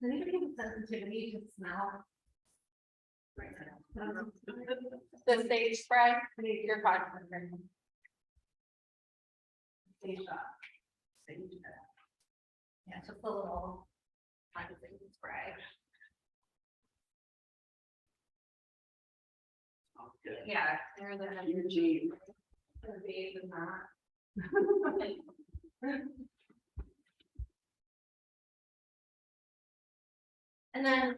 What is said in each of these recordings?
Anybody have sensitivity to smell? The sage spray, you're fine. Yeah, just a little kind of thing spray. Yeah, clear the energy. Bathe in that. And then,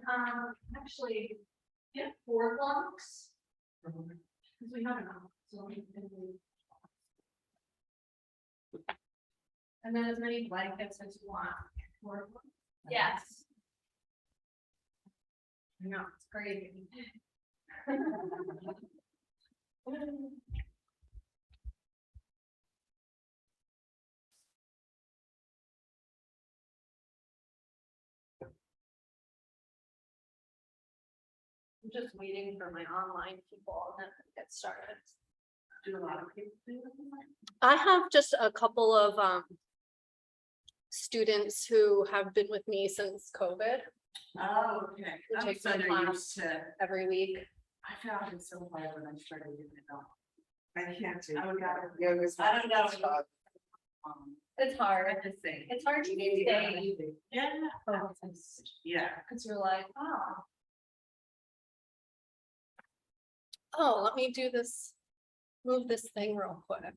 actually, get 4 blocks. Because we have enough, so we can do. And then as many blankets as you want. 4 blocks. Yes. I know, it's crazy. I'm just waiting for my online people and then get started. Do a lot of people do it? I have just a couple of students who have been with me since COVID Oh, okay. Which I'm takes so my class. used to, every week. I found it so hard when I started using it. I can't do. I would go. Yoga's I don't know. It's hard. I just think. It's hard to stay Yeah. focused Yeah. because you're like, oh, let me do this, move this thing real quick.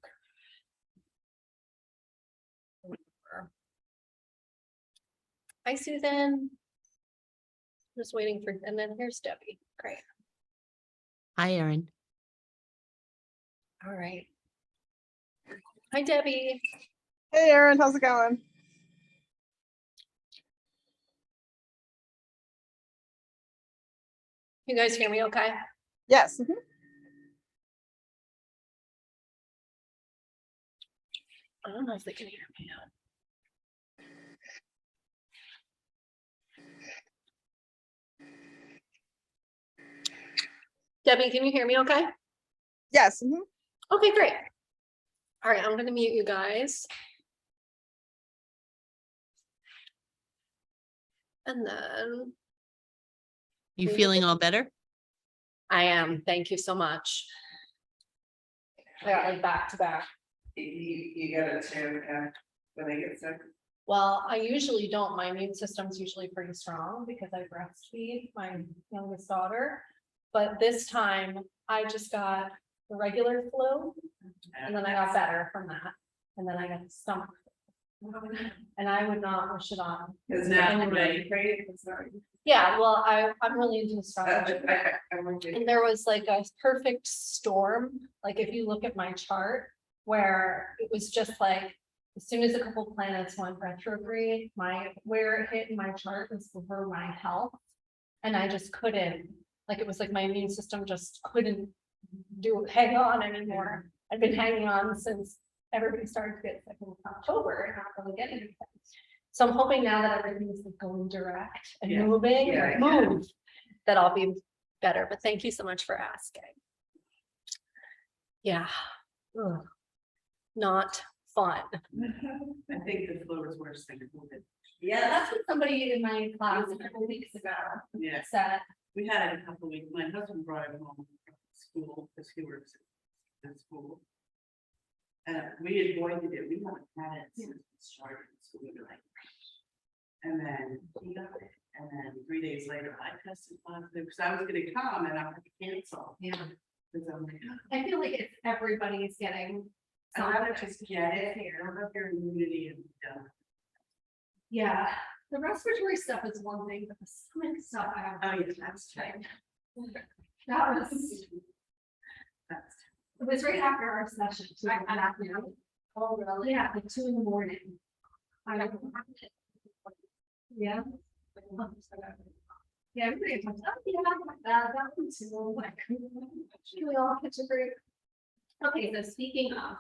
Hi, Susan. Just waiting for, and then here's Debbie. Great. Hi, Erin. All right. Hi, Debbie. Hey, Erin, how's it going? You guys hear me okay? Yes. I don't know if they can hear me. Debbie, can you hear me okay? Yes. Okay, great. All right, I'm gonna mute you guys. And then You feeling all better? I am, thank you so much. I got like back to back. You get it too, when they get sick. Well, I usually don't. My immune system's usually pretty strong because I breastfeed my youngest daughter. But this time I just got the regular flu and then I got better from that. And then I got the stomach. And I would not wish it on. Isn't Yeah, well, I'm really into astrology. And there was like a perfect storm, like if you look at my chart, where it was just like, as soon as a couple planets went retrograde, where it hit in my chart was over my health. And I just couldn't, like, it was like my immune system just couldn't hang on anymore. I've been hanging on since everybody started to get sick in October and not really getting anything. So I'm hoping now that everything's going direct and Yeah. moving, Yeah, that I'll be better, but thank you so much for asking. Yeah. Ugh. Not fun. I think the flu is worse than COVID. Yeah, that's what somebody in my class a couple weeks ago Yeah, said. we had it a couple weeks. My husband brought it home from school because he works in school. We avoided it. We haven't had it since we started. So we were like, and then he got it. And then 3 days later, I tested positive because I was going to come and I had to cancel. Yeah, Because I'm like, I feel like it's everybody's getting. I'd rather something. just get it here. I have your immunity and done. Yeah, the respiratory stuff is one thing, but the stomach stuff, I have. Oh, yeah, that's right. That was, That's it was right after our session. too. Oh, really? Yeah, like 2 a.m. Yeah. Yeah, everybody talks, oh, yeah, that one too, like, we all catch a break. Okay, so speaking of,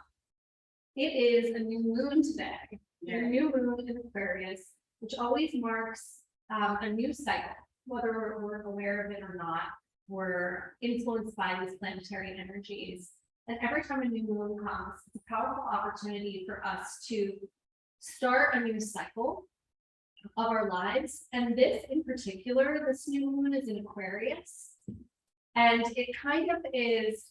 it is a new moon today. A Yeah. new moon in Aquarius, which always marks a new cycle, whether we're aware of it or not. We're influenced by these planetary energies. And every time a new moon comes, it's a powerful opportunity for us to start a new cycle of our lives. And this in particular, this new moon is in Aquarius. And it kind of is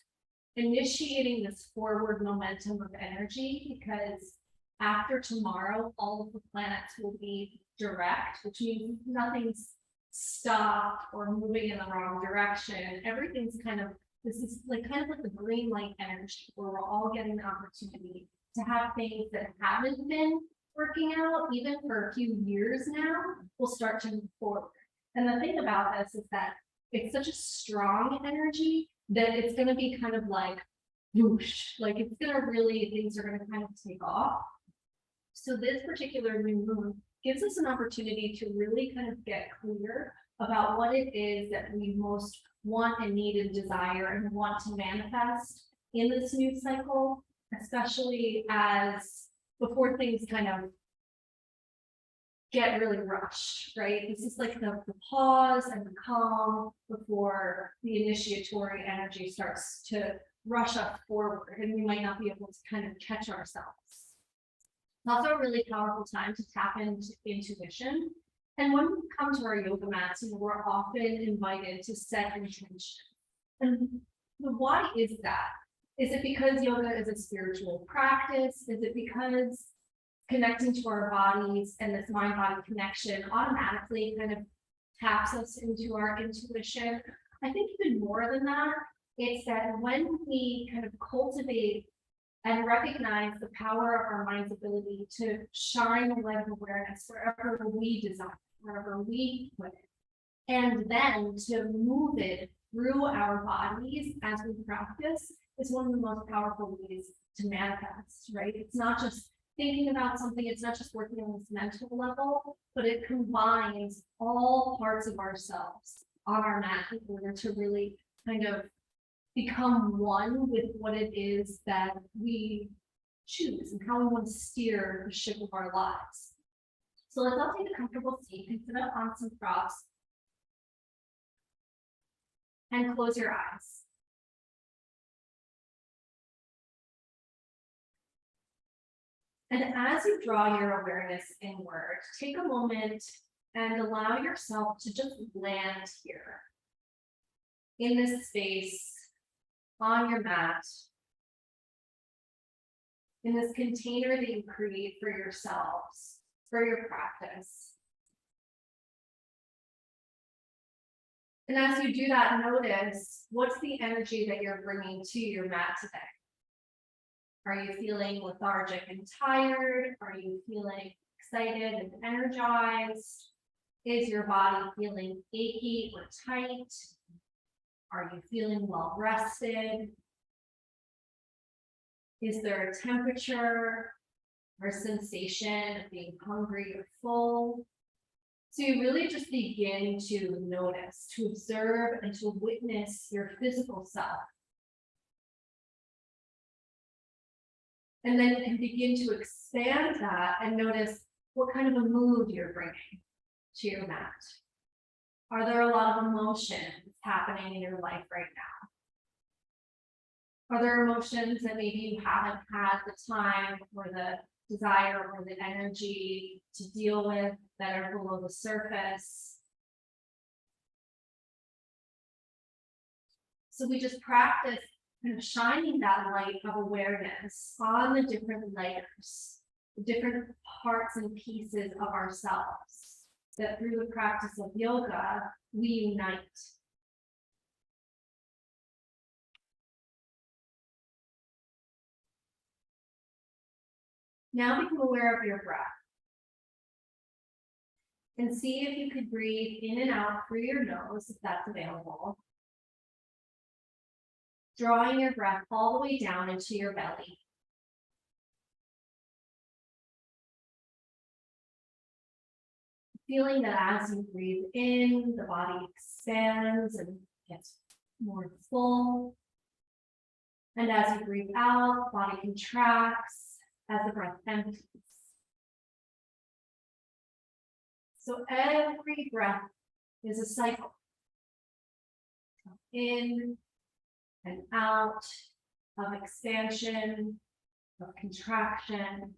initiating this forward momentum of energy, because after tomorrow, all of the planets will be direct, which means nothing's stopped or moving in the wrong direction. Everything's kind of, this is like kind of like the green light energy, where we're all getting the opportunity to have things that haven't been working out, even for a few years now, will start to move forward. And the thing about this is that it's such a strong energy that it's gonna be kind of like whoosh, like it's gonna really, things are gonna kind of take off. So this particular new moon gives us an opportunity to really kind of get clear about what it is that we most want and need and desire and want to manifest in this new cycle, especially as before things kind of get really rushed, right? This is like the pause and the calm before the initiatory energy starts to rush us forward, and we might not be able to kind of catch ourselves. It's also a really powerful time to tap into intuition. And when we come to our yoga mats, we're often invited to set intention. And why is that? Is it because yoga is a spiritual practice? Is it because connecting to our bodies and this mind-body connection automatically kind of taps us into our intuition? I think even more than that, it's that when we kind of cultivate and recognize the power of our mind's ability to shine a light of awareness wherever we desire, wherever we put it, and then to move it through our bodies as we practice, is one of the most powerful ways to manifest, right? It's not just thinking about something, it's not just working on this mental level, but it combines all parts of ourselves on our mat in order to really kind of become one with what it is that we choose and how we want to steer the ship of our lives. So let's all take a comfortable seat and sit up on some props and close your eyes. And as you draw your awareness inward, take a moment and allow yourself to just land here in this space, on your mat, in this container that you create for yourselves, for your practice. And as you do that, notice what's the energy that you're bringing to your mat today. Are you feeling lethargic and tired? Are you feeling excited and energized? Is your body feeling achy or tight? Are you feeling well rested? Is there a temperature or sensation of being hungry or full? So you really just begin to notice, to observe, and to witness your physical self. And then you can begin to expand that and notice what kind of a mood you're bringing to your mat. Are there a lot of emotions happening in your life right now? Are there emotions that maybe you haven't had the time or the desire or the energy to deal with that are below the surface? So we just practice kind of shining that light of awareness on the different layers, the different parts and pieces of ourselves, that through the practice of yoga, we unite. Now become aware of your breath. And see if you could breathe in and out through your nose, if that's available. Drawing your breath all the way down into your belly. Feeling that as you breathe in, the body expands and gets more full. And as you breathe out, the body contracts as the breath empties. So every breath is a cycle. In and out, of expansion, of contraction,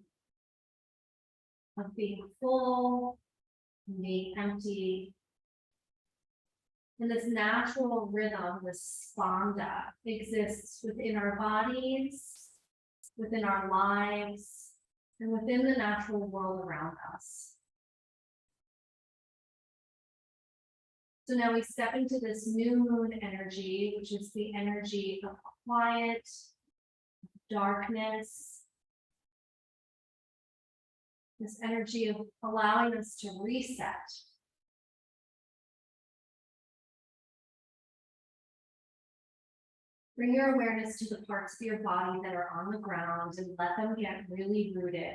of being full, and being empty. And this natural rhythm, this spanda, exists within our bodies, within our lives, and within the natural world around us. So now we step into this new moon energy, which is the energy of quiet, darkness, this energy of allowing us to reset. Bring your awareness to the parts of your body that are on the ground and let them get really rooted.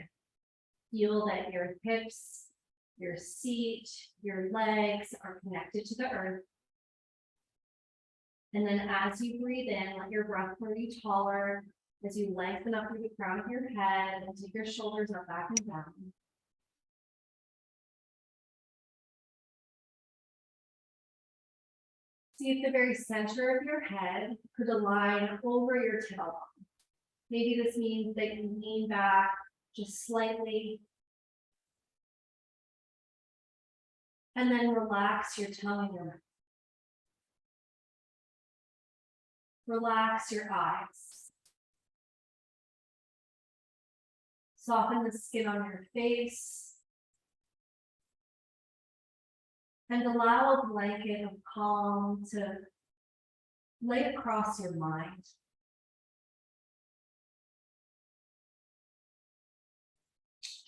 Feel that your hips, your seat, your legs are connected to the earth. And then as you breathe in, let your breath grow you taller as you lengthen up through the crown of your head and take your shoulders up, back and down. See if the very center of your head could align over your tailbone. Maybe this means that you lean back just slightly. And then relax your tongue and your mouth. Relax your eyes. Soften the skin on your face. And allow a blanket of calm to lay across your mind.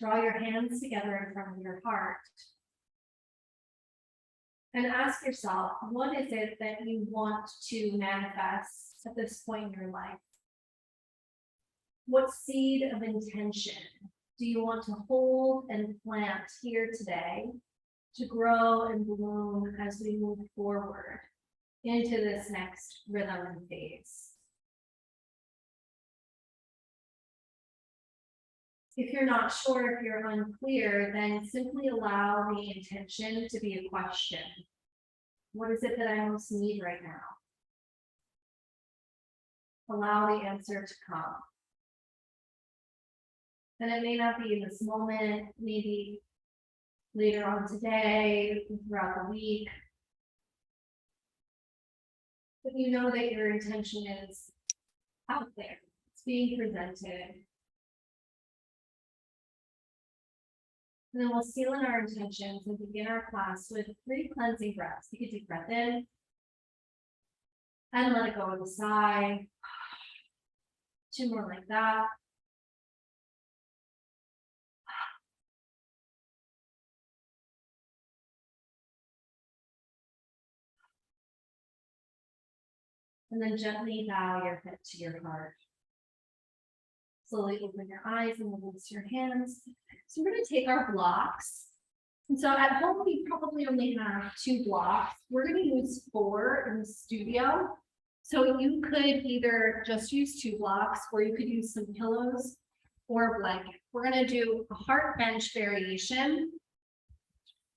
Draw your hands together in front of your heart. And ask yourself, what is it that you want to manifest at this point in your life? What seed of intention do you want to hold and plant here today to grow and bloom as we move forward into this next rhythm and phase? If you're not sure, if you're unclear, then simply allow the intention to be a question. What is it that I most need right now? Allow the answer to come. And it may not be in this moment, maybe later on today, throughout the week. But you know that your intention is out there, it's being presented. And then we'll seal in our intentions and begin our class with 3 cleansing breaths. You can take breath in and let it go to the side. 2 more like that. And then gently bow your head to your heart. Slowly open your eyes and release your hands. So we're going to take our blocks. And so at home, we probably only have 2 blocks. We're going to use 4 in the studio. So you could either just use 2 blocks, or you could use some pillows or a blanket. We're going to do a heart bench variation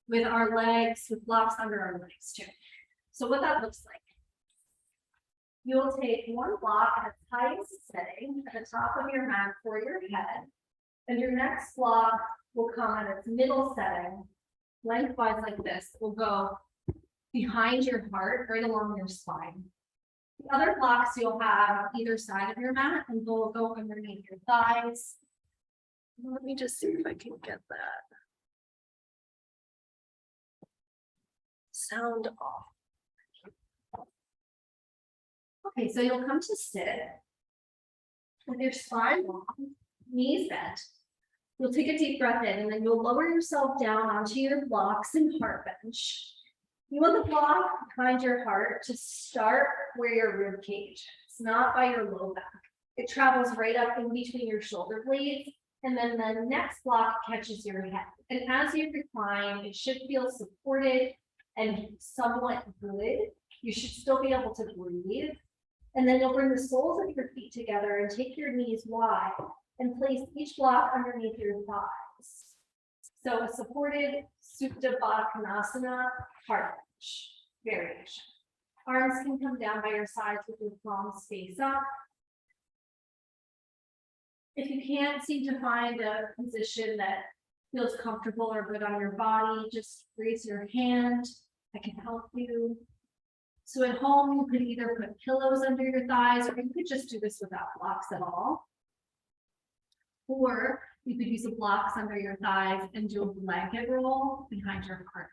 with our legs, with blocks under our legs too. So what that looks like. You'll take 1 block at its highest setting at the top of your mat for your head, and your next block will come at its middle setting, lengthwise like this. It will go behind your heart, right along your spine. The other blocks you'll have either side of your mat, and they'll go underneath your thighs. Let me just see if I can get that sound off. Okay, so you'll come to sit with your spine long, knees bent. You'll take a deep breath in, and then you'll lower yourself down onto your blocks and heart bench. You want the block behind your heart to start where your rib cage is, not by your low back. It travels right up in between your shoulder blades, and then the next block catches your head. And as you recline, it should feel supported and somewhat good. You should still be able to breathe. And then you'll bring the soles of your feet together and take your knees wide and place each block underneath your thighs. So a supported Supta Baddha Konasana heart bench variation. Arms can come down by your sides with your palms face up. If you can't seem to find a position that feels comfortable or good on your body, just raise your hand. I can help you. So at home, you could either put pillows under your thighs, or you could just do this without blocks at all. Or you could use the blocks under your thighs and do a blanket roll behind your heart.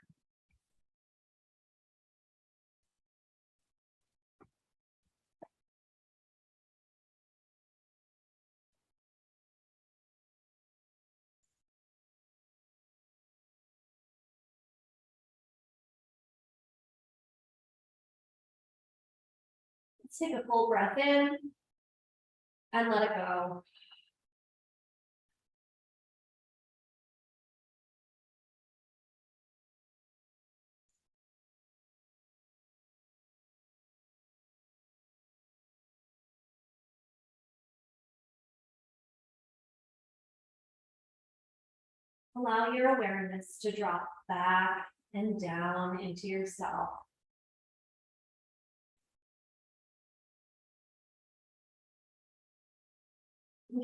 Let's take a full breath in and let it go. Allow your awareness to drop back and down into yourself.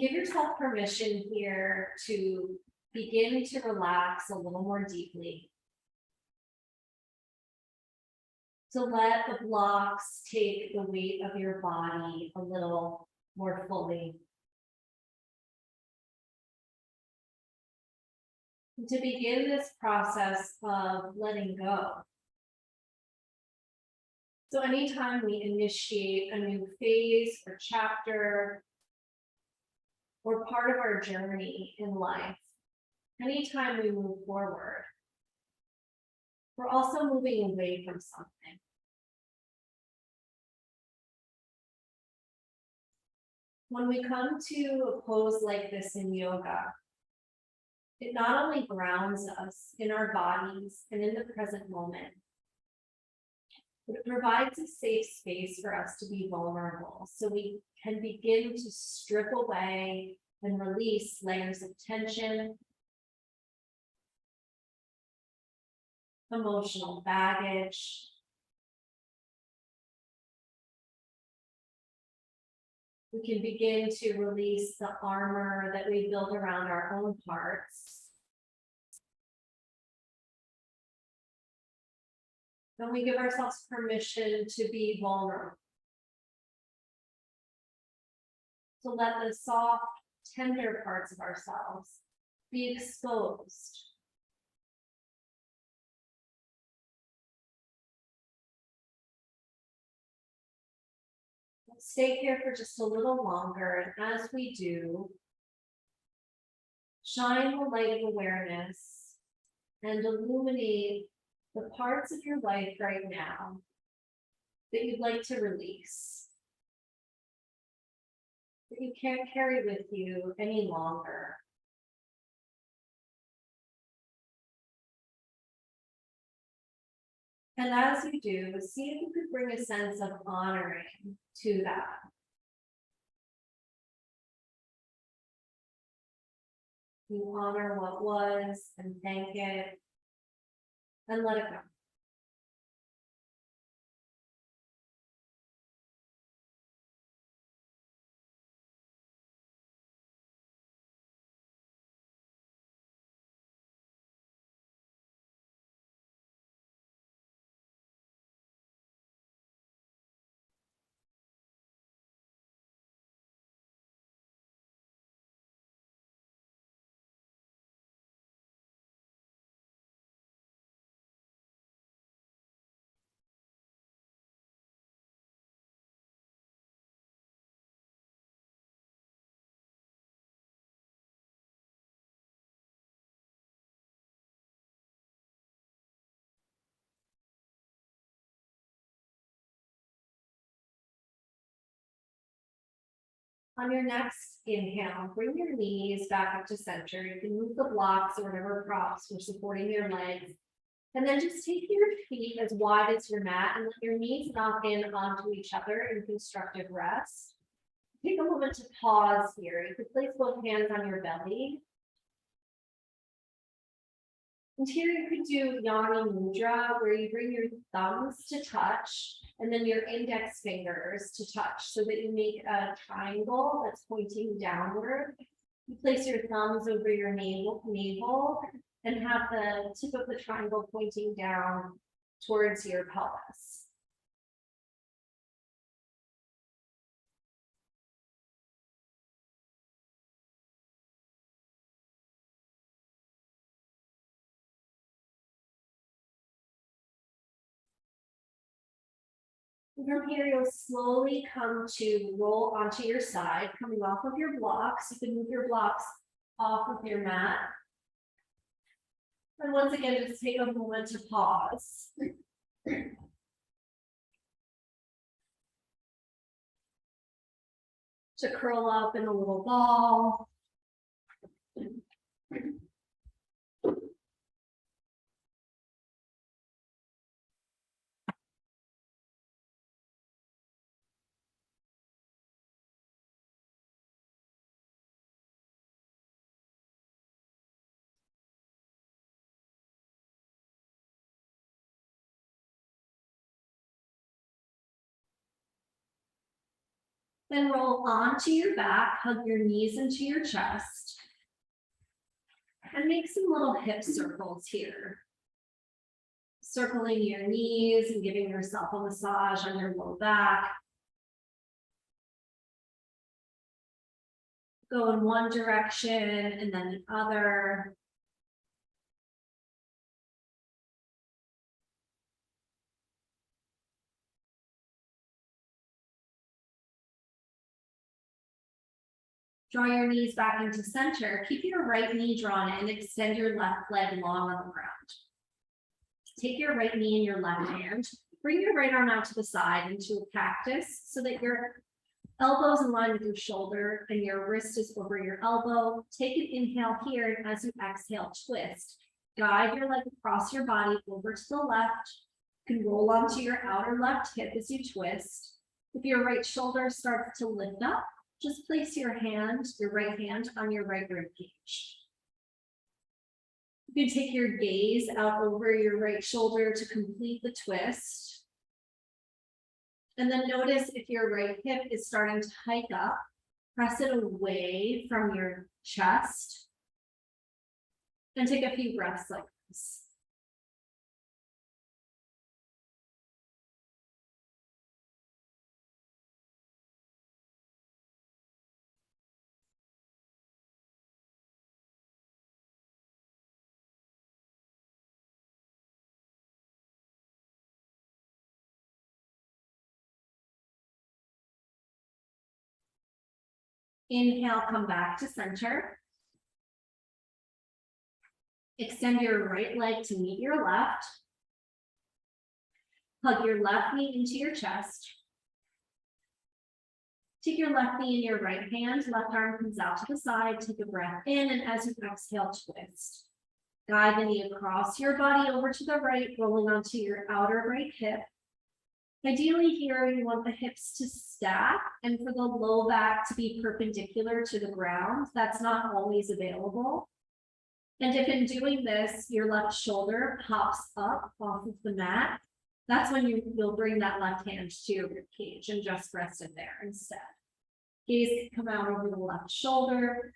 Give yourself permission here to begin to relax a little more deeply. To let the blocks take the weight of your body a little more fully. And to begin this process of letting go. So anytime we initiate a new phase or chapter, or part of our journey in life, anytime we move forward, we're also moving away from something. When we come to a pose like this in yoga, it not only grounds us in our bodies and in the present moment, but it provides a safe space for us to be vulnerable, so we can begin to strip away and release layers of tension, emotional baggage, we can begin to release the armor that we build around our own hearts. Then we give ourselves permission to be vulnerable. To let the soft, tender parts of ourselves be exposed. Let's stay here for just a little longer, and as we do, shine the light of awareness and illuminate the parts of your life right now that you'd like to release, that you can't carry with you any longer. And as you do, see if you could bring a sense of honoring to that. You honor what was and thank it and let it go. On your next inhale, bring your knees back up to center. You can move the blocks or whatever props were supporting your legs. And then just take your feet as wide as your mat and let your knees knock in onto each other in constructive rest. Take a moment to pause here. You could place both hands on your belly. And here you could do Yani Mudra, where you bring your thumbs to touch and then your index fingers to touch so that you make a triangle that's pointing downward. You place your thumbs over your navel and have the tip of the triangle pointing down towards your pelvis. From here, you'll slowly come to roll onto your side, coming off of your blocks. You can move your blocks off of your mat. And once again, just take a moment to pause. To curl up in a little ball. Then roll onto your back, hug your knees into your chest. And make some little hip circles here. Circling your knees and giving yourself a massage on your low back. Go in one direction and then the other. Draw your knees back into center. Keep your right knee drawn in. Extend your left leg long on the ground. Take your right knee in your left hand. Bring your right arm out to the side into a cactus so that your elbows in line with your shoulder and your wrist is over your elbow. Take an inhale here, and as you exhale, twist. Guide your leg across your body over to the left. You can roll onto your outer left hip as you twist. If your right shoulder starts to lift up, just place your right hand on your right rib cage. You can take your gaze out over your right shoulder to complete the twist. And then notice if your right hip is starting to hike up, press it away from your chest. And take a few breaths like this. Inhale, come back to center. Extend your right leg to meet your left. Hug your left knee into your chest. Take your left knee in your right hand, left arm comes out to the side, take a breath in, and as you exhale, twist. Guide the knee across your body over to the right, rolling onto your outer right hip. Ideally here, you want the hips to stack and for the low back to be perpendicular to the ground. That's not always available. And if in doing this, your left shoulder pops up off of the mat, that's when you'll bring that left hand to your rib cage and just rest it there instead. Gaze can come out over the left shoulder.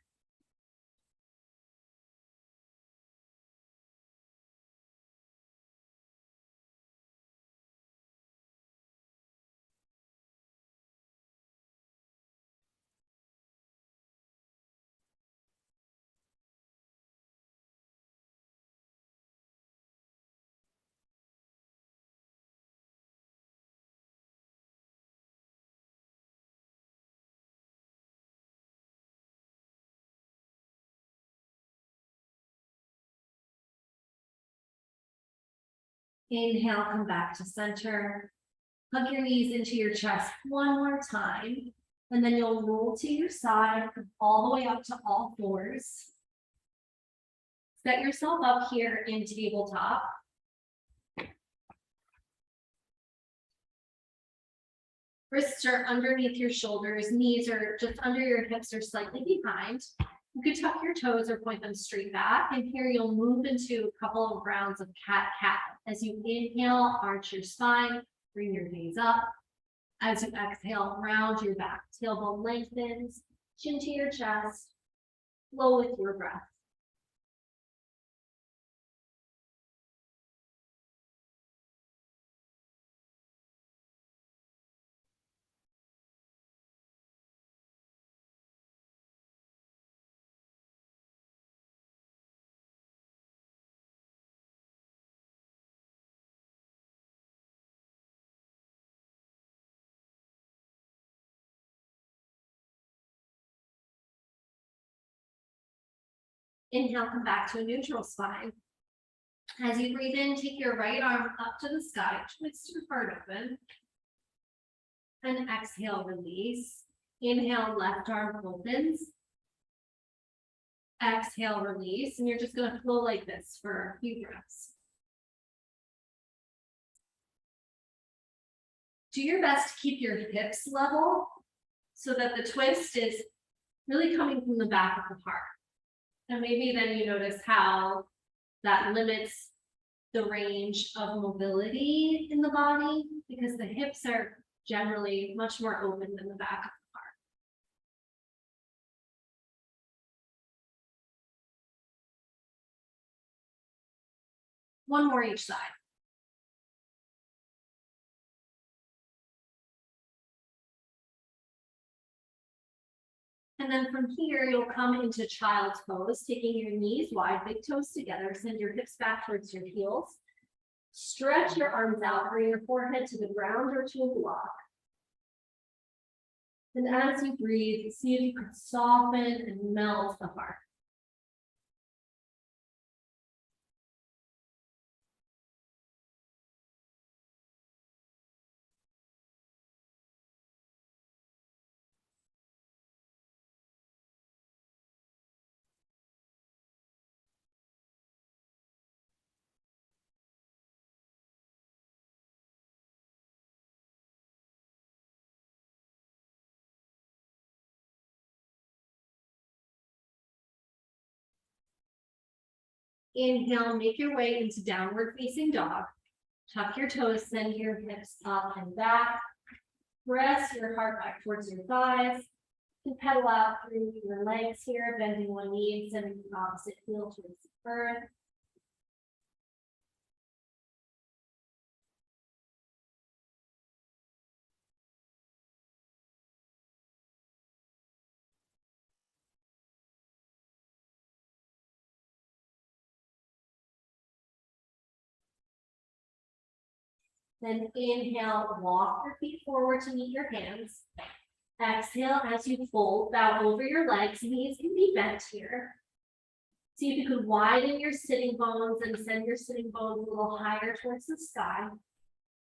Inhale, come back to center. Hug your knees into your chest one more time. And then you'll roll to your side, all the way up to all fours. Set yourself up here in tabletop. Wrists are underneath your shoulders, knees are just under your hips or slightly behind. You could tuck your toes or point them straight back. And here you'll move into a couple of rounds of cat-cat. As you inhale, arch your spine, bring your gaze up. As you exhale, round your back, tailbone lengthens, chin to your chest. Flow with your breath. Inhale, come back to a neutral spine. As you breathe in, take your right arm up to the sky, twist your heart open. And exhale, release. Inhale, left arm opens. Exhale, release, and you're just gonna flow like this for a few breaths. Do your best to keep your hips level so that the twist is really coming from the back of the heart. And maybe then you notice how that limits the range of mobility in the body because the hips are generally much more open than the back of the heart. One more each side. And then from here, you'll come into child's pose, taking your knees wide, big toes together, send your hips back towards your heels. Stretch your arms out, bring your forehead to the ground or to a block. And as you breathe, see if you can soften and melt the heart. Inhale, make your way into downward facing dog. Tuck your toes, send your hips up and back. Press your heart back towards your thighs. You can pedal out through your legs here, bending one knee and sending the opposite heel towards the earth. Then inhale, walk your feet forward to meet your hands. Exhale as you fold, bow over your legs, knees can be bent here. See if you can widen your sitting bones and send your sitting bones a little higher towards the sky.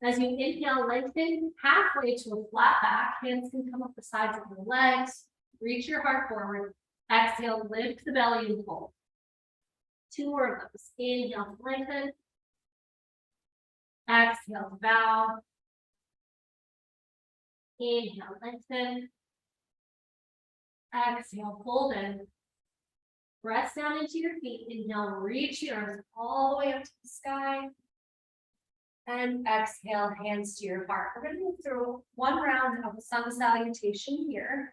As you inhale, lengthen halfway to a flat back, hands can come up the sides of your legs, reach your heart forward. Exhale, lift the belly and fold. Two more of those. Inhale, lengthen. Exhale, bow. Inhale, lengthen. Exhale, fold in. Press down into your feet. Inhale, reach your arms all the way up to the sky. And exhale, hands to your heart. We're going to move through one round of the sun salutation here.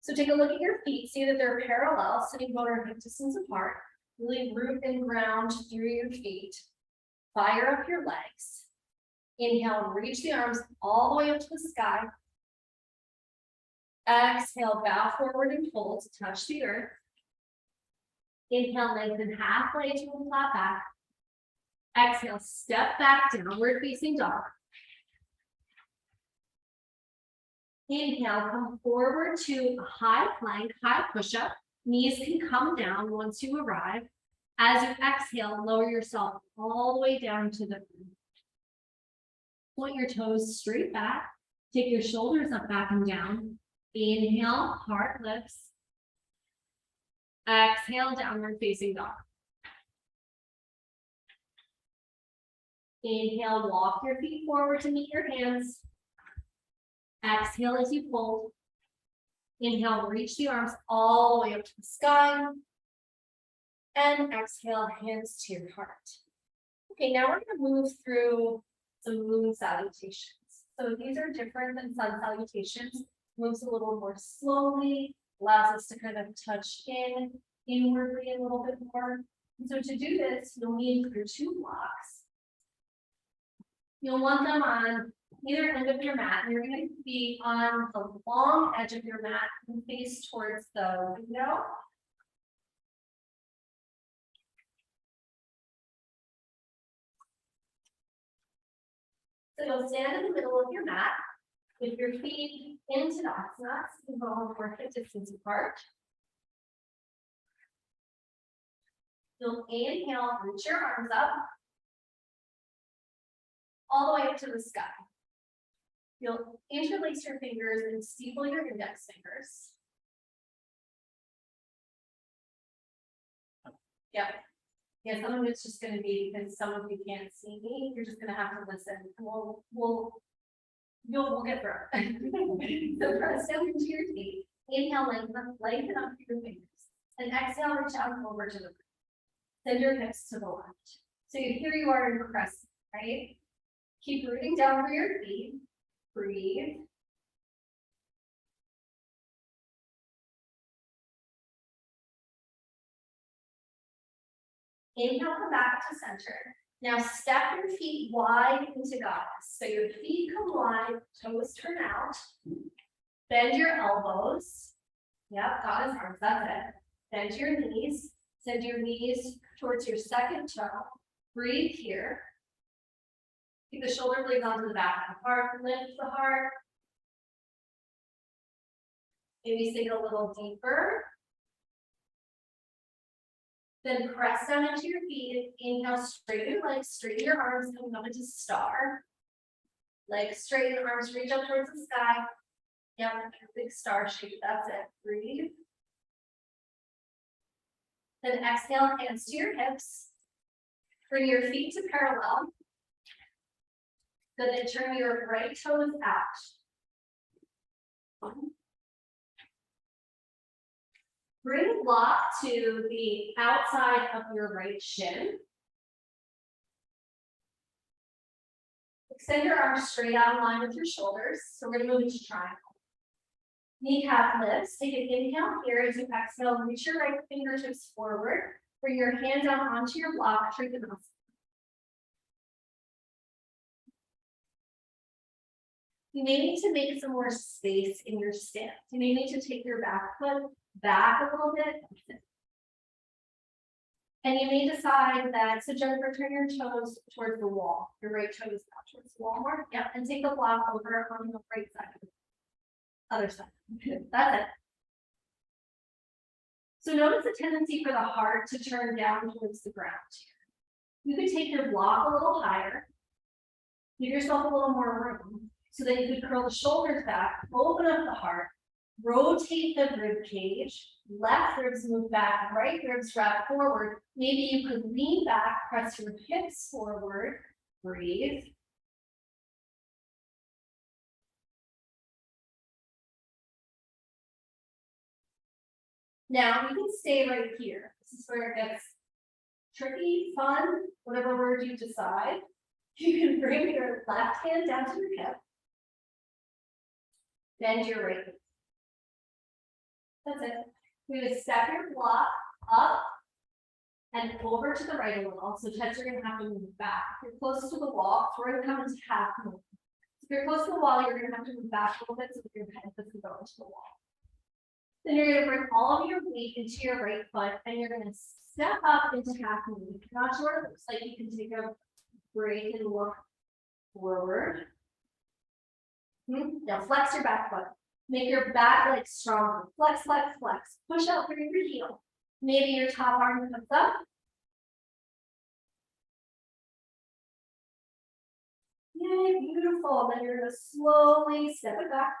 So take a look at your feet. See that they're parallel, sitting bone or hip distance apart. Really root and ground through your feet. Fire up your legs. Inhale, reach the arms all the way up to the sky. Exhale, bow forward and fold to touch the earth. Inhale, lengthen halfway to a flat back. Exhale, step back, downward facing dog. Inhale, come forward to a high plank, high push-up. Knees can come down once you arrive. As you exhale, lower yourself all the way down to the ground. Point your toes straight back. Take your shoulders up, back, and down. Inhale, heart lifts. Exhale, downward facing dog. Inhale, walk your feet forward to meet your hands. Exhale as you fold. Inhale, reach the arms all the way up to the sky. And exhale, hands to your heart. Okay, now we're going to move through some moon salutations. So these are different than sun salutations. Moves a little more slowly, allows us to kind of touch inwardly a little bit more. And so to do this, you'll need your 2 blocks. You'll want them on either end of your mat, and you're gonna be on the long edge of your mat and face towards the window. So you'll stand in the middle of your mat with your feet into the asanas, you go over hip distance apart. You'll inhale, reach your arms up. All the way up to the sky. You'll interlace your fingers and steeple your index fingers. Yep. Yeah, some of it's just gonna be because some of you can't see me, you're just gonna have to listen. We'll get through it. So press down into your feet, inhale, lengthen up your fingers, and exhale, reach out over to the right. Send your hips to the left. So here you are in crescent, right? Keep rooting down for your feet. Breathe. Inhale, come back to center. Now step your feet wide into goddess. So your feet come wide, toes turn out. Bend your elbows. Yep, goddess arms, that's it. Bend your knees. Send your knees towards your second toe. Breathe here. Keep the shoulder blades onto the back of the heart. Lift the heart. Maybe sink a little deeper. Then press down into your feet. Inhale, straighten your legs, straighten your arms, coming up into star. Legs straighten, arms reach up towards the sky. Yep, big star shape. That's it. Breathe. Then exhale, hands to your hips. Bring your feet to parallel. Then turn your right toes out. Bring block to the outside of your right shin. Extend your arms straight out in line with your shoulders. So we're gonna move into triangle. Kneecap lifts. Take an inhale here as you exhale. Reach your right fingertips forward. Bring your hand down onto your block. Trikonasana. You may need to make some more space in your stance. You may need to take your back foot back a little bit. And you may decide that, so Jennifer, turn your toes towards the wall. Your right toe is out towards the wall more. Yeah, and take the block over on the right side. Other side. That's it. So notice the tendency for the heart to turn down towards the ground. You could take your block a little higher. Give yourself a little more room so that you could curl the shoulders back, open up the heart, rotate the rib cage, left ribs move back, right ribs wrap forward. Maybe you could lean back, press your hips forward, breathe. Now you can stay right here. This is where it gets tricky, fun, whatever word you decide. You can bring your left hand down to your hip. Bend your right knee. That's it. We would step your block up and over to the right a little. So Teds are going to have to move back. If you're close to the wall, so we're going to come into half move. If you're close to the wall, you're going to have to move back a little bit so that your head doesn't go into the wall. Then you're going to bring all of your weight into your right foot and you're going to step up into half move. Not sure what it looks like. You can take a break and look forward. Now flex your back foot. Make your back leg stronger. Flex, flex, flex. Push out through your heel. Maybe your top arm comes up. Yay, beautiful. Then you're going to slowly step it back.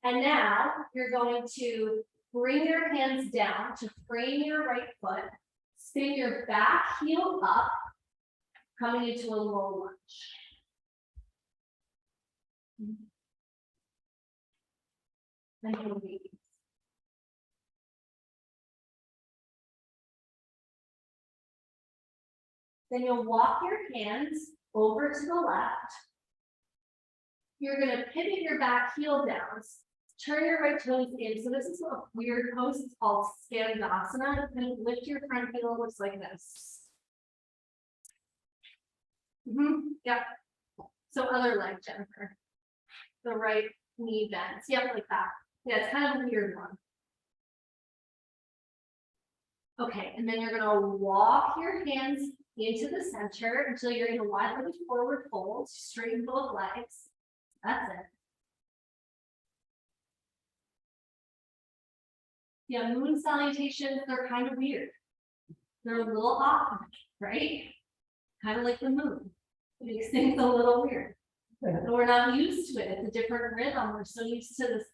And now you're going to bring your hands down to frame your right foot. Spin your back heel up, coming into a low lunge. And you'll be. Then you'll walk your hands over to the left. you're gonna pivot your back heel down. Turn your right toes in. So this is a weird pose. It's called Skandasana. And lift your front heel, looks like this. Yep. So other leg, Jennifer. The right knee bends. Yep, like that. Yeah, it's kind of a weird one. Okay, and then you're gonna walk your hands into the center until you're in a wide-legged forward fold. Straighten both legs. That's it. Yeah, moon salutations, they're kind of weird. They're a little off, right? Kind of like the moon. It makes things a little weird. And we're not used to it. It's a different rhythm. We're so used to this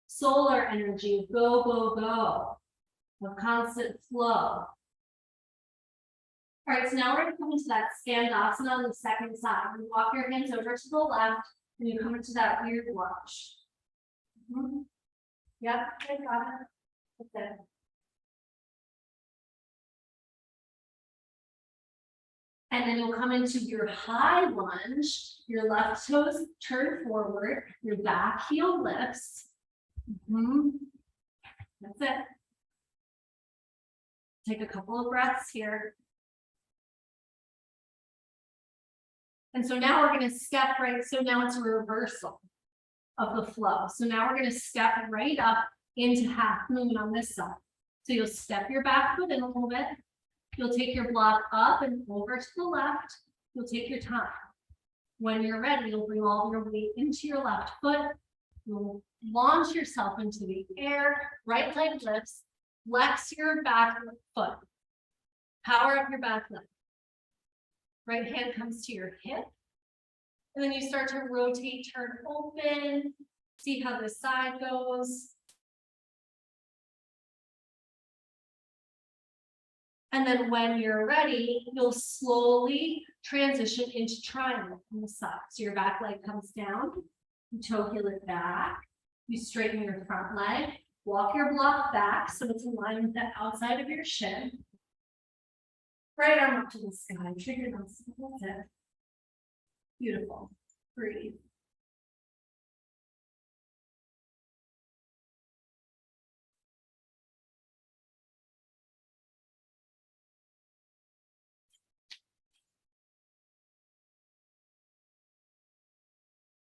solar energy of go, go, go, of constant flow. All right, so now we're going to come into that Skandasana on the second side. You walk your hands over to the left and you come into that weird lunge. Yep, I got it. That's it. And then you'll come into your high lunge, your left toes turn forward, your back heel lifts. That's it. Take a couple of breaths here. And so now we're going to step right. So now it's a reversal of the flow. So now we're going to step right up into half moon on this side. So you'll step your back foot in a little bit. You'll take your block up and over to the left. You'll take your time. When you're ready, you'll bring all your weight into your left foot. You'll launch yourself into the air. Right leg lifts. Flex your back foot. Power up your back leg. Right hand comes to your hip. And then you start to rotate, turn open. See how this side goes. And then when you're ready, you'll slowly transition into triangle on the side. So your back leg comes down, you toe heel it back, you straighten your front leg, walk your block back so it's in line with the outside of your shin. Right arm up to the sky, trigger those. That's it. Beautiful. Breathe.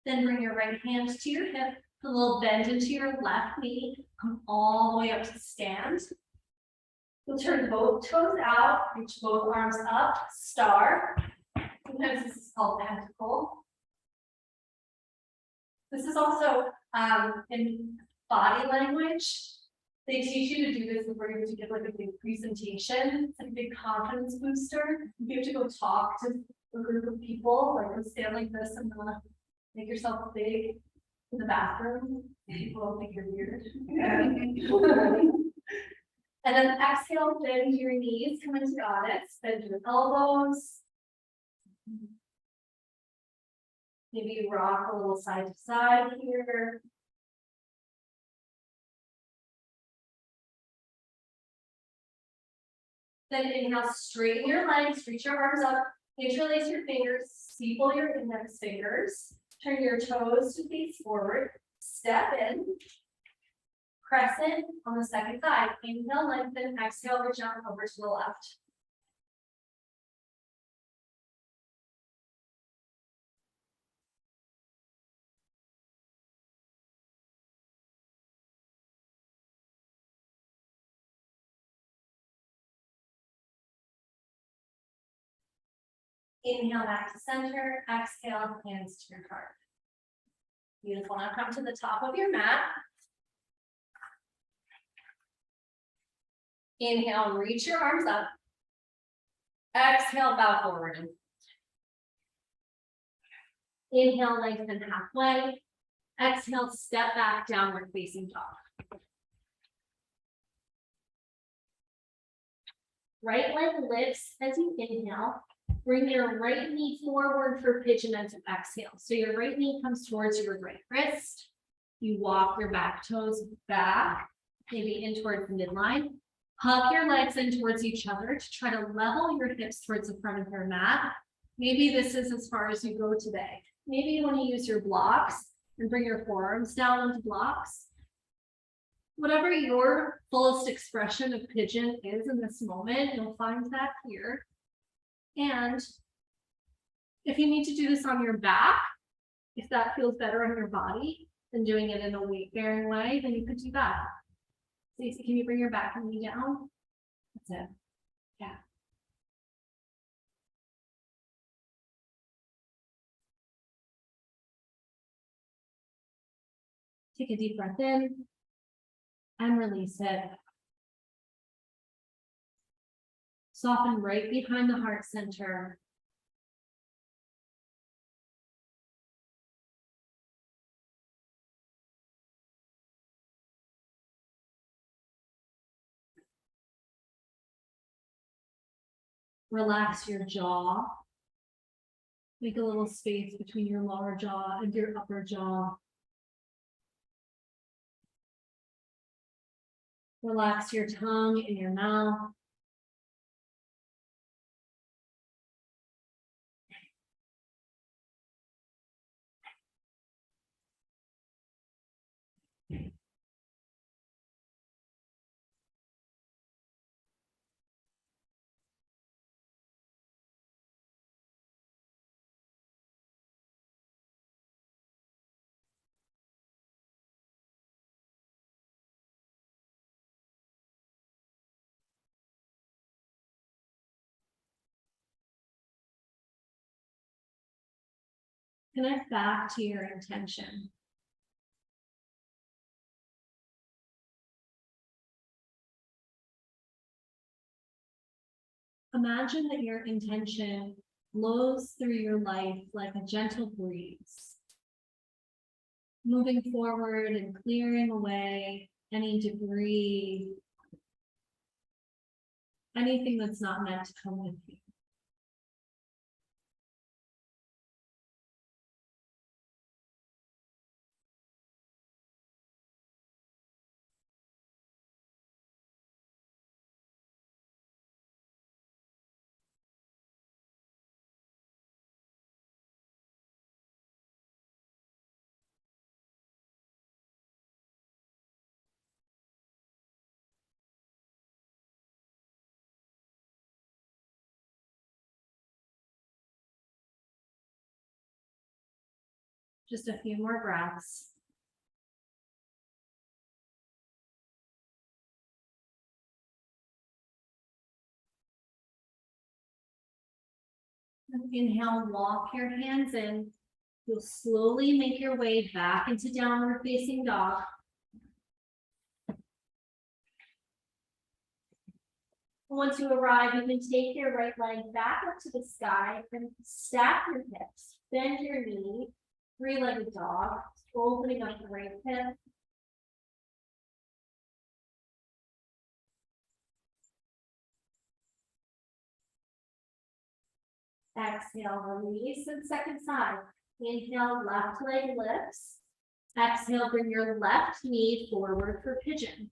Then bring your right hand to your hip, a little bend into your left knee, come all the way up to stand. You'll turn both toes out, reach both arms up, star. Sometimes this is called pentacle. This is also in body language. They teach you to do this before you have to give like a big presentation. It's like a big confidence booster. You have to go talk to a group of people, like go stand like this and make yourself big in the bathroom. People will think you're weird. And then exhale, bend your knees, come into goddess, bend your elbows. Maybe rock a little side to side here. Then inhale, straighten your legs, reach your arms up, interlace your fingers, steeple your index fingers, turn your toes to face forward, step in, crescent on the second side. Inhale, lengthen, exhale, reach out over to the left. Inhale back to center, exhale, hands to your heart. Beautiful. Now come to the top of your mat. Inhale, reach your arms up. Exhale, bow forward. Inhale, lengthen halfway. Exhale, step back, downward facing dog. Right leg lifts as you inhale. Bring your right knee forward for pigeon and exhale. So your right knee comes towards your right wrist. You walk your back toes back, maybe in towards the midline. Hug your legs in towards each other to try to level your hips towards the front of your mat. Maybe this is as far as you go today. maybe you want to use your blocks and bring your forearms down onto blocks. Whatever your fullest expression of pigeon is in this moment, you'll find that here. And if you need to do this on your back, if that feels better on your body than doing it in a weight-bearing way, then you could do that. Stacey, can you bring your back and knee down? That's it. Yeah. Take a deep breath in and release it. Soften right behind the heart center. Relax your jaw. Make a little space between your lower jaw and your upper jaw. Relax your tongue in your mouth. Connect back to your intention. Imagine that your intention blows through your life like a gentle breeze, moving forward and clearing away any debris, anything that's not meant to come with you. Just a few more breaths. Inhale, walk your hands in. You'll slowly make your way back into downward facing dog. Once you arrive, you can take your right leg back up to the sky and stack your hips, bend your knee, three-legged dog, opening up the right hip. Exhale, release, and second side. Inhale, left leg lifts. Exhale, bring your left knee forward for pigeon.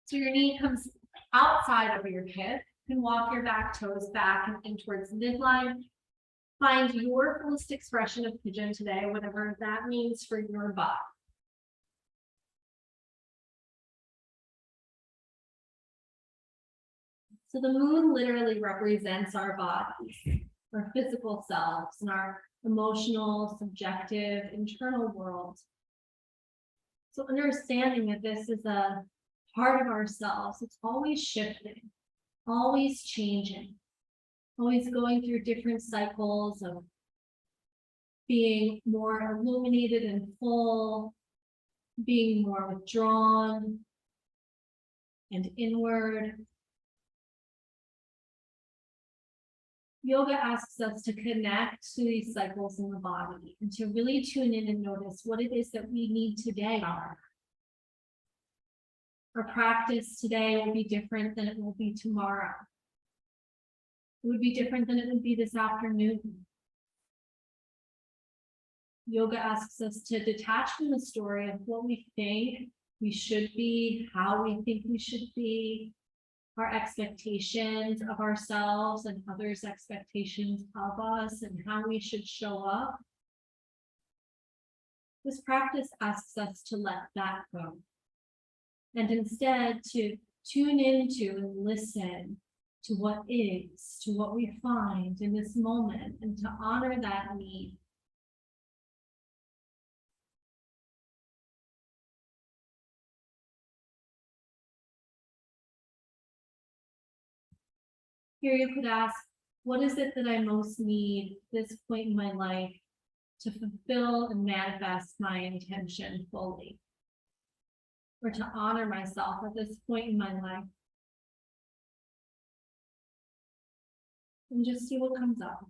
So your knee comes outside of your hip. You can walk your back toes back and in towards midline. Find your fullest expression of pigeon today, whatever that means for your body. So the moon literally represents our bodies, our physical selves, and our emotional, subjective, internal world. So understanding that this is a part of ourselves, it's always shifting, always changing, always going through different cycles of being more illuminated and full, being more withdrawn and inward. Yoga asks us to connect to these cycles in the body and to really tune in and notice what it is that we need today. Our practice today will be different than it will be tomorrow. It would be different than it would be this afternoon. Yoga asks us to detach from the story of what we think we should be, how we think we should be, our expectations of ourselves and others' expectations of us, and how we should show up, This practice asks us to let that go. And instead to tune into and listen to what is, to what we find in this moment, and to honor that need. Here you could ask, what is it that I most need at this point in my life to fulfill and manifest my intention fully? Or to honor myself at this point in my life? And just see what comes up.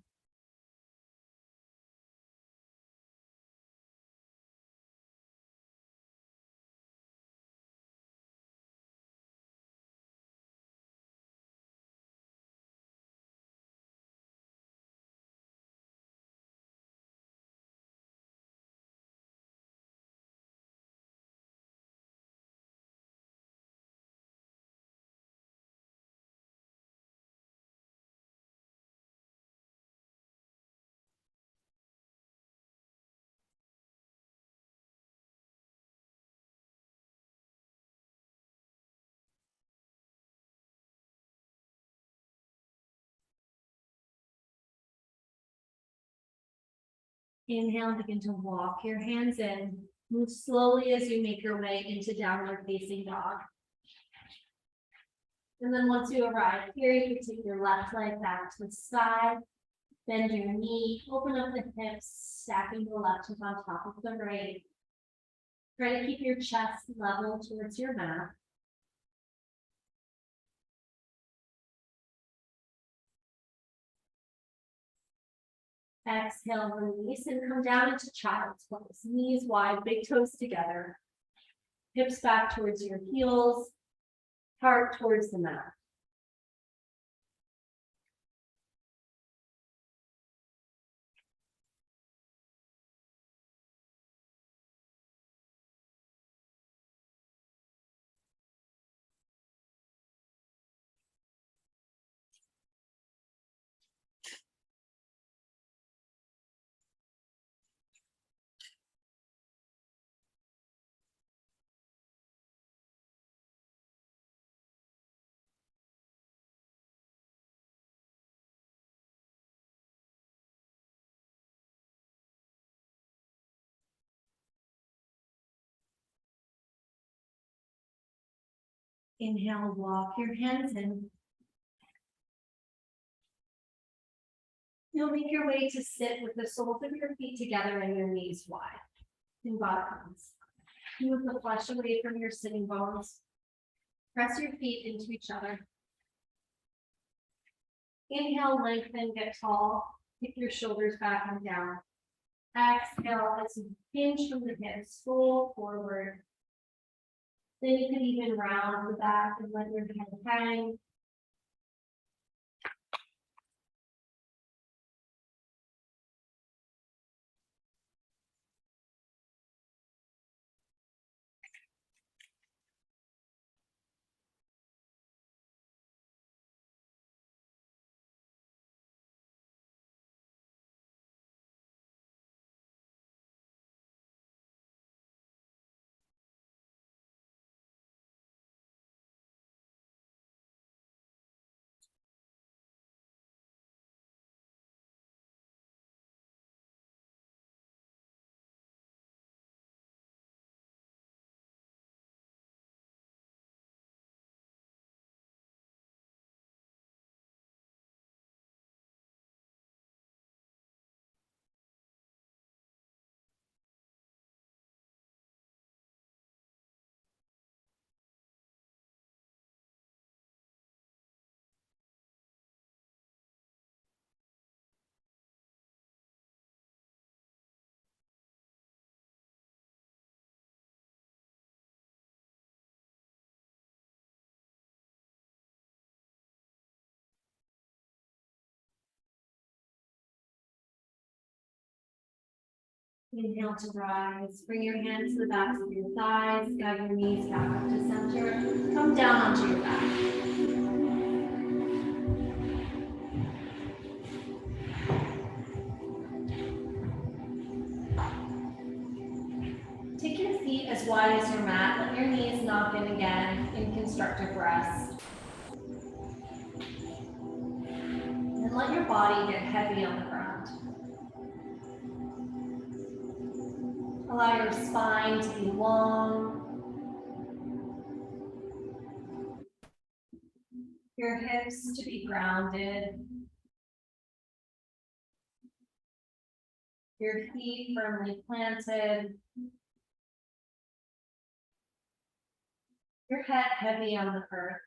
Inhale, begin to walk your hands in. Move slowly as you make your way into downward facing dog. And then once you arrive here, you can take your left leg back to the side. Bend your knee, open up the hips, stacking the left hip on top of the right. Try to keep your chest level towards your mat. Exhale, release, and come down into child's pose. Knees wide, big toes together. Hips back towards your heels, heart towards the mat. Inhale, walk your hands in. You'll make your way to sit with the soles of your feet together and your knees wide. In bottoms. Move the flesh away from your sitting bones. Press your feet into each other. Inhale, lengthen, get tall. Kick your shoulders back and down. Exhale as you hinge from the hips, roll forward. Then you can even round the back and let your head hang. Inhale to rise. Bring your hands to the backs of your thighs. Guide your knees back up to center. Come down onto your back. constructive rest. And let your body get heavy on the ground. Allow your spine to be long. Your hips to be grounded. Your feet firmly planted. Your head heavy on the earth.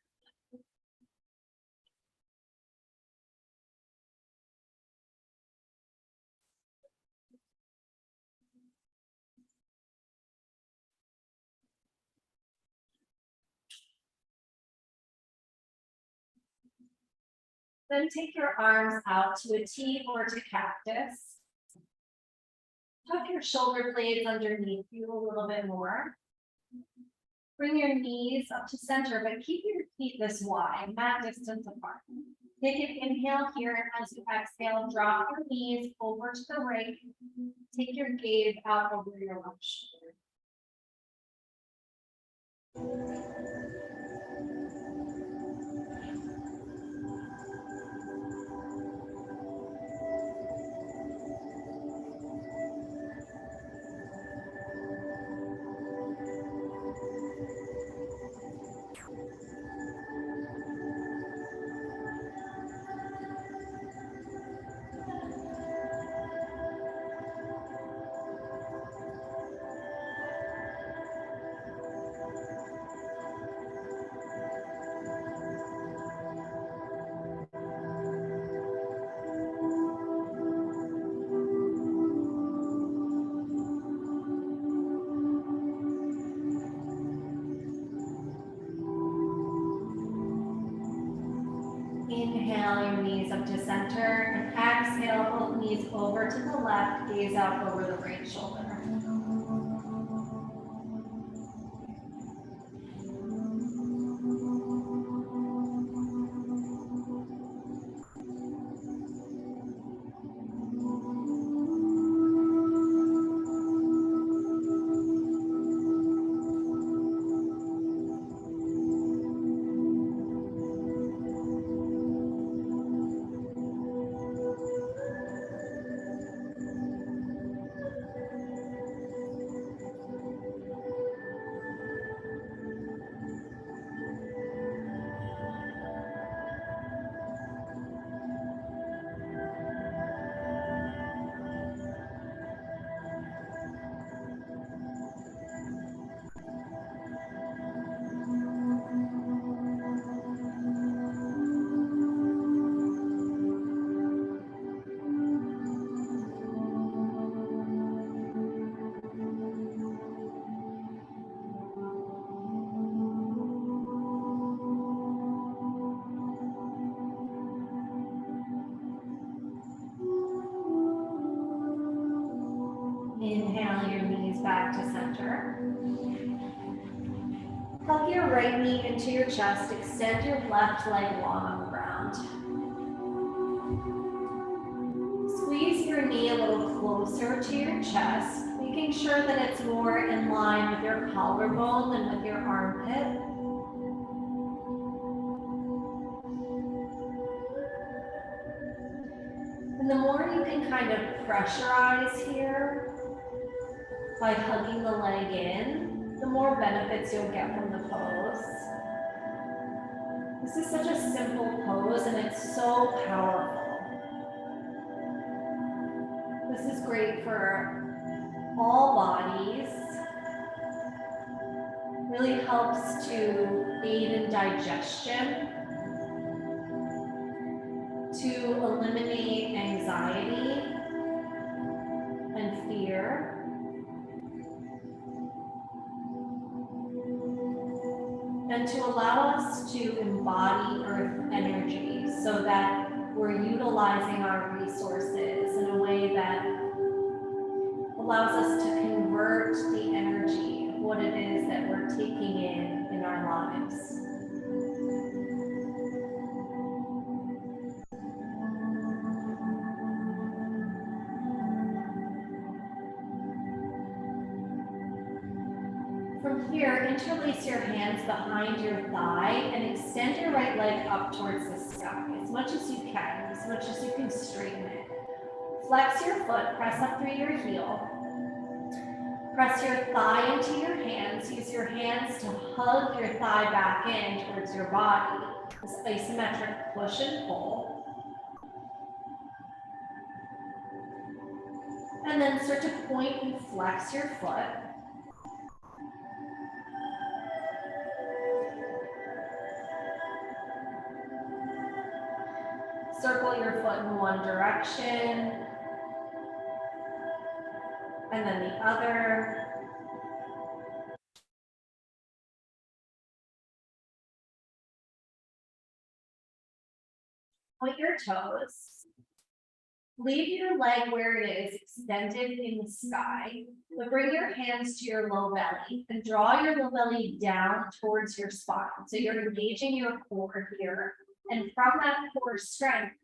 Then take your arms out to a T or to cactus. Tuck your shoulder blades underneath you a little bit more. Bring your knees up to center, but keep your feet this wide, mat distance apart. Take an inhale here, and as you exhale, drop your knees over to the right. Take your gaze out over your left shoulder. Inhale your knees up to center and exhale both knees over to the left, gaze out over the right shoulder. Inhale your knees back to center. Hug your right knee into your chest, extend your left leg long on the ground. Squeeze your knee a little closer to your chest, making sure that it's more in line with your collarbone than with your armpit. And the more you can kind of pressurize here by hugging the leg in, the more benefits you'll get from the pose. This is such a simple pose and it's so powerful. This is great for all bodies. Really helps to aid in digestion, to eliminate anxiety and fear. And to allow us to embody earth energy so that we're utilizing our resources in a way that allows us to convert the energy of what it is that we're taking in our lives. From From here, interlace your hands behind your thigh and extend your right leg up towards the sky as much as you can, as much as you can straighten it. Flex your foot, press up through your heel. Press your thigh into your hands. Use your hands to hug your thigh back in towards your body. This isometric push and pull. And then start to point and flex your foot. Circle your foot in one direction, and then the other. Point your toes. Leave your leg where it is, extended in the sky, but bring your hands to your low belly and draw your low belly down towards your spine. So you're engaging your core here. And from that core strength,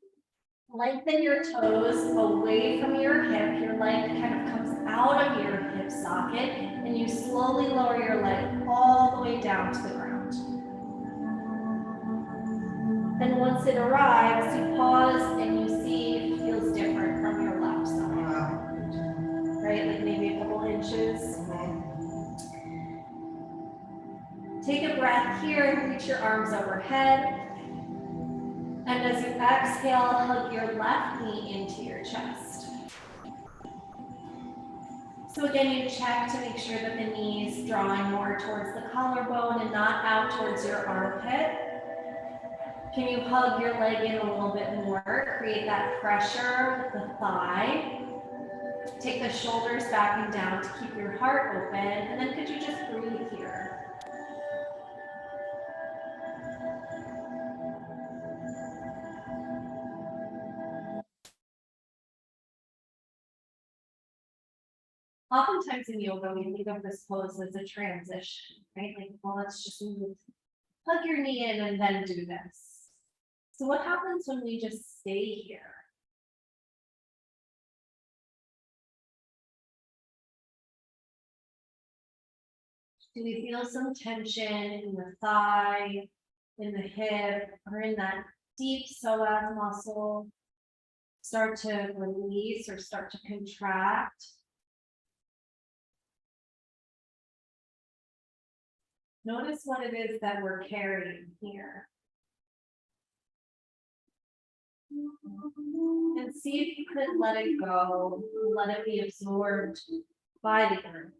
lengthen your toes away from your hip. Your leg kind of comes out of your hip socket, and you slowly lower your leg all the way down to the ground. And once it arrives, you pause and you see it feels different from your left side. Right, like maybe a couple inches. Take a breath here and reach your arms overhead. And as you exhale, hug your left knee into your chest. So again, you check to make sure that the knee is drawing more towards the collarbone and not out towards your armpit. Can you hug your leg in a little bit more? Create that pressure with the thigh. Take the shoulders back and down to keep your heart open. And then could you just breathe here? Oftentimes in yoga, we think of this pose as a transition, right? Like, well, let's just move, plug your knee in and then do this. So what happens when we just stay here? Do we feel some tension in the thigh, in the hip, or in that deep psoas muscle? Start to release or start to contract. Notice what it is that we're carrying here. And see if you could let it go, let it be absorbed by the earth.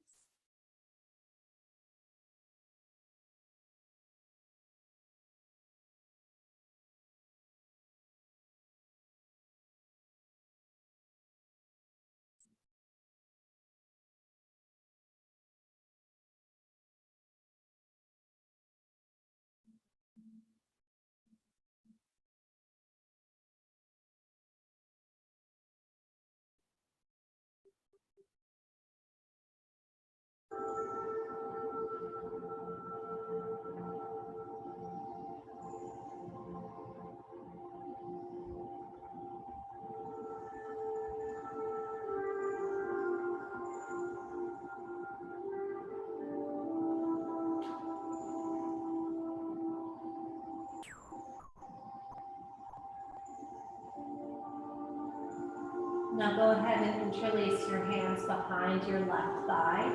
Now go ahead and interlace your hands behind your left thigh.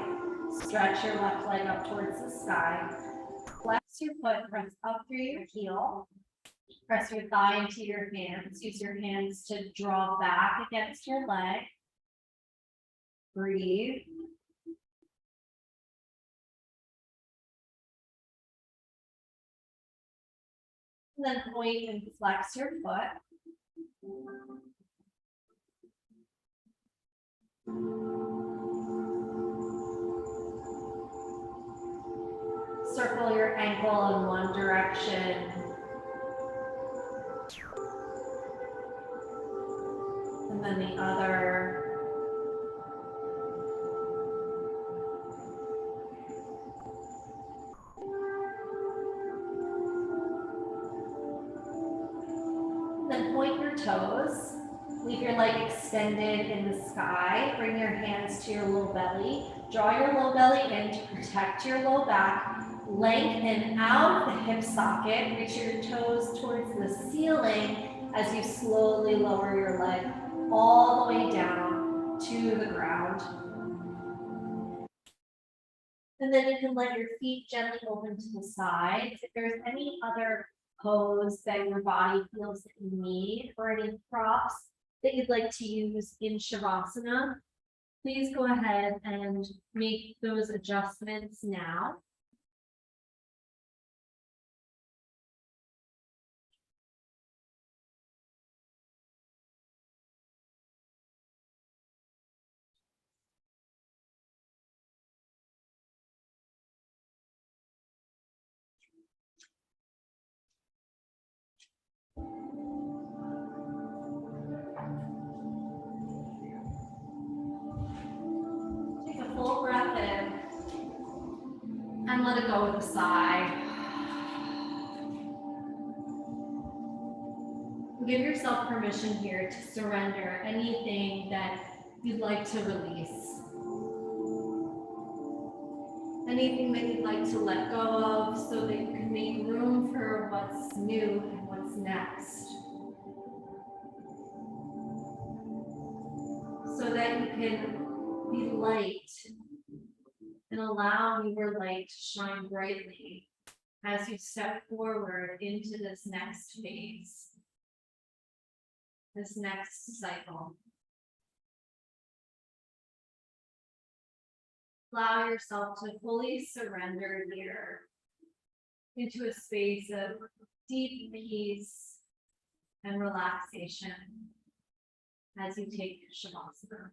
Stretch your left leg up towards the sky. Flex your foot, press up through your heel. Press your thigh into your hands. Use your hands to draw back against your leg. Breathe. And then point and flex your foot. Circle your ankle in one direction. And then the other. Then point your toes. Leave your leg extended in the sky. Bring your hands to your low belly. Draw your low belly in to protect your low back. Lengthen out of the hip socket. Reach your toes towards the ceiling as you slowly lower your leg all the way down to the ground. And then you can let your feet gently open to the sides. If there's any other pose that your body feels that you need, or any props that you'd like to use in Shavasana, please go ahead and make those adjustments now. Take a full breath in and let it go with a sigh. Give yourself permission here to surrender anything that you'd like to release. Anything that you'd like to let go of so that you can make room for what's new and what's next. So that you can be light and allow your light to shine brightly as you step forward into this next phase, this next cycle. Allow yourself to fully surrender here into a space of deep peace and relaxation as you take Shavasana.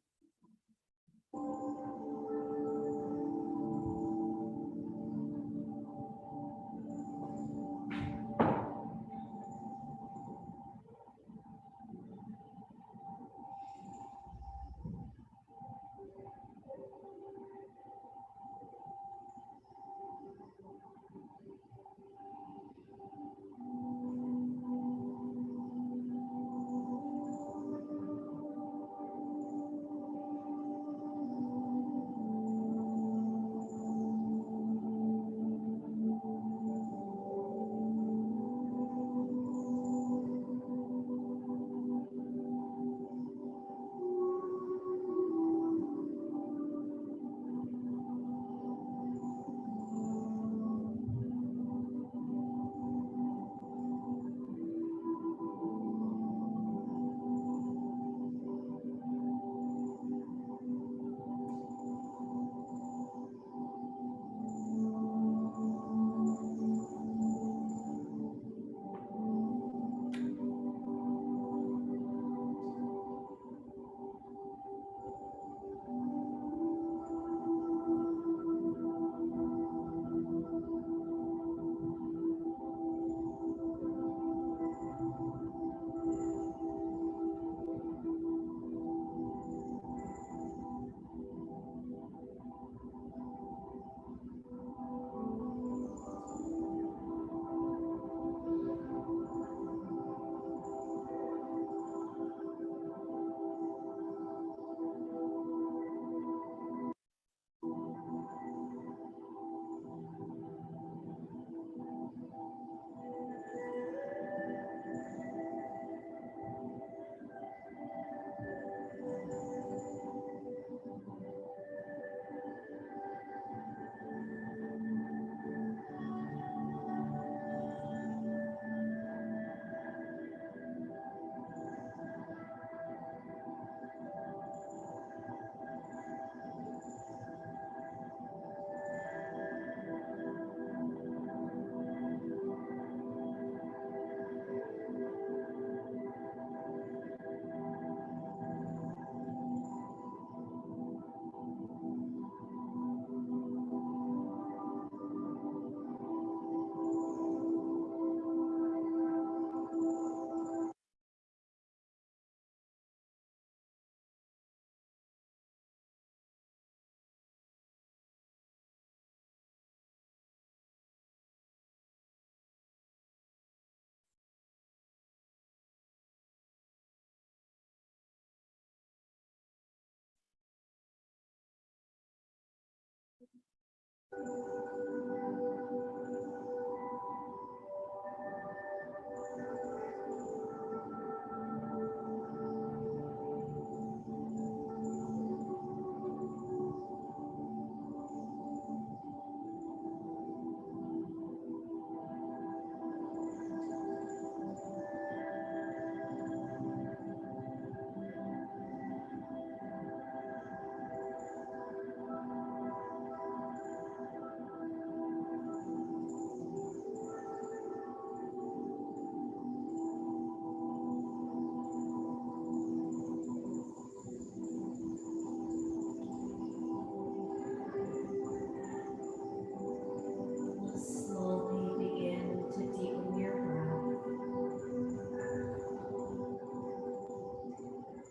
Slowly begin to deepen your breath.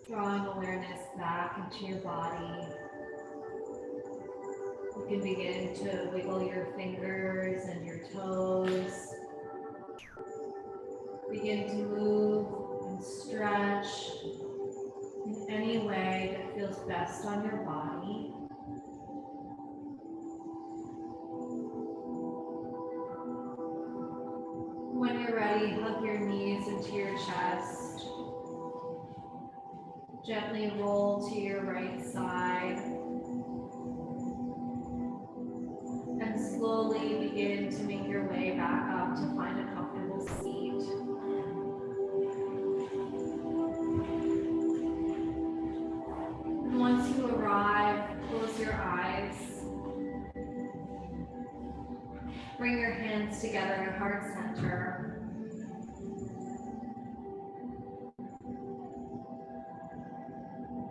Drawing awareness back into your body. You can begin to wiggle your fingers and your toes. Begin to move and stretch in any way that feels best on your body. When you're ready, hug your knees into your chest. Gently roll to your right side. And slowly begin to make your way back up to find a comfortable seat. And once you arrive, close your eyes. Bring your hands together at heart center.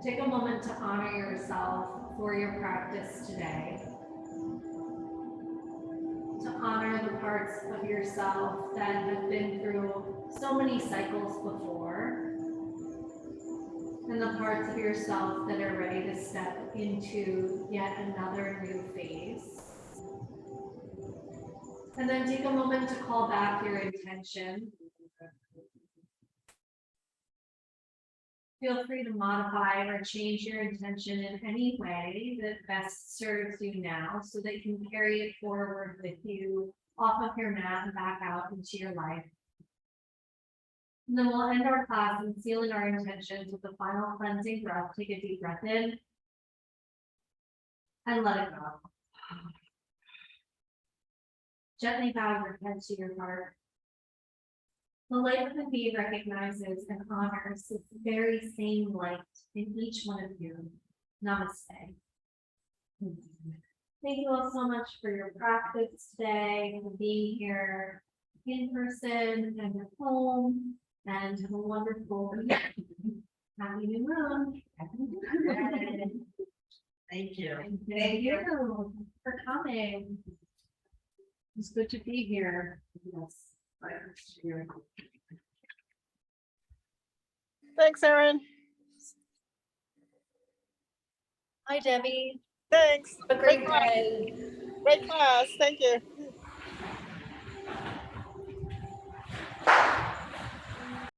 Take a moment to honor yourself for your practice today. To honor the parts of yourself that have been through so many cycles before, and the parts of yourself that are ready to step into yet another new phase. And then take a moment to call back your intention. Feel free to modify or change your intention in any way that best serves you now so that you can carry it forward with you off of your mat and back out into your life. And then we'll end our class and sealing our intentions with the final cleansing breath. Take a deep breath in and let it go. Gently bow your head to your heart. The light of the bee recognizes and honors this very same light in each one of you. Namaste. Thank you all so much for your practice today, for being here in person and at home, and have a wonderful happy new moon. Thank you. Thank you for coming. It's good to be here. Yes. Thanks, Erin. Hi, Debbie. Thanks. Have a great day. Great class. Thank you.